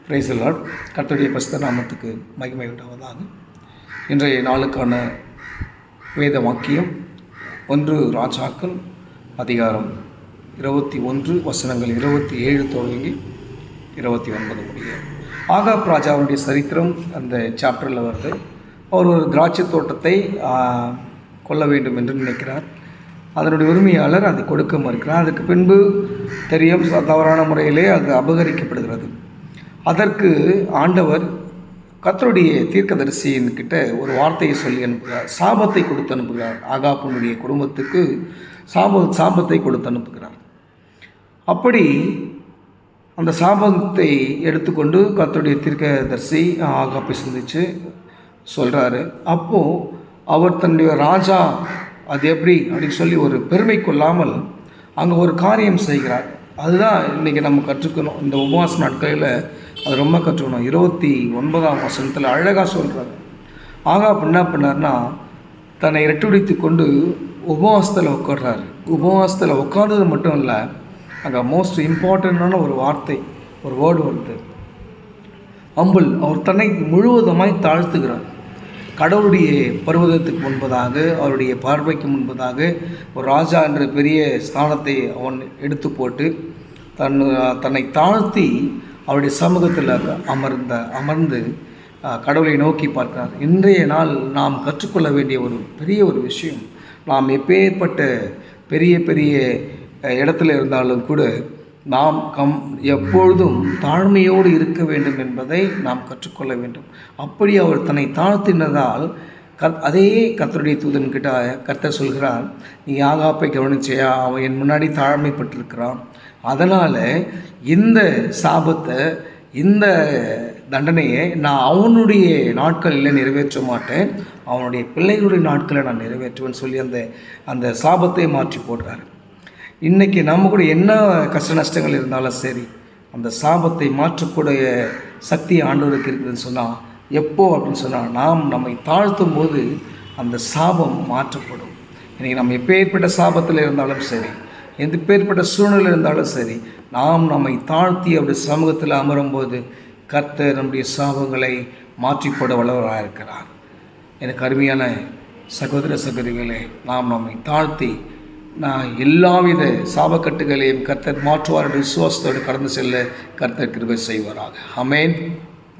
Praise the Lord. கர்த்தருடைய பரிசுத்த நாமத்துக்கு மகிமை உண்டாவதாக. இன்றைய நாளுக்கான வேத வாக்கியம் 1 ராஜாக்கள் அதிகாரம் 21 வசனங்கள் 27 தொடங்கி 29 முடிய. ஆகாப் ராஜாவுடைய சரித்திரம் அந்த சாப்டரில் வருது. அவர் ஒரு திராட்சை தோட்டத்தை கொள்ள வேண்டும் என்று நினைக்கிறார். அதனுடைய உரிமையாளர் அதை கொடுக்க மறுக்கிறார். அதுக்கு பின்பு தெரியும் தவறான முறையிலே அது அபகரிக்கப்படுகிறது. அதற்கு ஆண்டவர் கர்த்தருடைய தீர்க்கதரிசியின்கிட்ட ஒரு வார்த்தையை சொல்லி அனுப்புகிறார். சாபத்தை கொடுத்து அனுப்புகிறார். ஆகாப்புடைய குடும்பத்துக்கு சாபத்தை கொடுத்து அனுப்புகிறார். அப்படி அந்த சாபத்தை எடுத்துக்கொண்டு கர்த்தருடைய தீர்க்கதரிசி ஆகாப்பை சந்தித்து சொல்கிறாரு. அப்போது அவர் தன்னுடைய ராஜா அது எப்படி அப்படின்னு சொல்லி ஒரு பெருமை கொள்ளாமல் அங்கே ஒரு காரியம் செய்கிறார். அதுதான் இன்றைக்கி நம்ம கற்றுக்கணும். இந்த உபவாச நாட்களில் அது ரொம்ப கற்றுக்கணும். 29ஆம் வசனத்தில் அழகாக சொல்கிறார். ஆகாப் என்ன பண்ணார்னா, தன்னை ரெட்டுடித்து கொண்டு உபவாசத்தில் உட்கார்றாரு. உபவாசத்தில் உட்கார்ந்தது மட்டும் இல்லை, அங்கே மோஸ்ட் இம்பார்ட்டண்ட்டான ஒரு வார்த்தை, ஒரு வேர்டு வருது, அம்புல். அவர் தன்னை முழுவதுமாய் தாழ்த்துகிறார். கடவுளுடைய பர்வதத்துக்கு முன்பதாக, அவருடைய பார்வைக்கு முன்பதாக ஒரு ராஜா என்ற பெரிய ஸ்தானத்தை அவன் எடுத்து போட்டு தன்னை தாழ்த்தி அவருடைய சமூகத்தில் அமர்ந்து கடவுளை நோக்கி பார்க்கிறார். இன்றைய நாள் நாம் கற்றுக்கொள்ள வேண்டிய ஒரு பெரிய ஒரு விஷயம், நாம் எப்பேற்பட்ட பெரிய பெரிய இடத்துல இருந்தாலும் கூட நாம் எப்பொழுதும் தாழ்மையோடு இருக்க வேண்டும் என்பதை நாம் கற்றுக்கொள்ள வேண்டும். அப்படி அவர் தன்னை தாழ்த்தினதால் அதே கர்த்தருடைய தூதன்கிட்ட கர்த்தர் சொல்கிறார், நீ ஆகாப்பை கவனிச்சையா, அவன் என் முன்னாடி தாழ்மைப்பட்டிருக்கிறான், அதனால் இந்த சாபத்தை, இந்த தண்டனையை நான் அவனுடைய நாட்களில் நிறைவேற்ற மாட்டேன், அவனுடைய பிள்ளைகளுடைய நாட்களை நான் நிறைவேற்றுவேன்னு சொல்லி அந்த சாபத்தை மாற்றி போடுறாரு. இன்றைக்கி நம்ம கூட என்ன கஷ்ட நஷ்டங்கள் இருந்தாலும் சரி, அந்த சாபத்தை மாற்றக்கூடிய சக்தி ஆண்டவருக்கு இருக்குதுன்னு சொன்னால், எப்போ அப்படின்னு சொன்னால், நாம் நம்மை தாழ்த்தும் போது அந்த சாபம் மாற்றப்படும். இன்றைக்கி நம்ம எப்பேற்பட்ட சாபத்தில் இருந்தாலும் சரி, எந்த பேர்பட்ட சூழ்நிலை இருந்தாலும் சரி, நாம் நம்மை தாழ்த்தி அவருடைய சமூகத்தில் அமரும்போது கர்த்தர் நம்முடைய சாபங்களை மாற்றிப்போட வல்லவராக இருக்கிறார். எனக்கு அருமையான சகோதர சகோதரிகளே, நாம் நம்மை தாழ்த்தி எல்லாவித சாபக்கட்டுகளையும் கர்த்தர் மாற்றுவார் என்று விசுவாசத்தோடு கடந்து செல்ல கர்த்தர் கிருபை செய்வாராக. ஆமென்.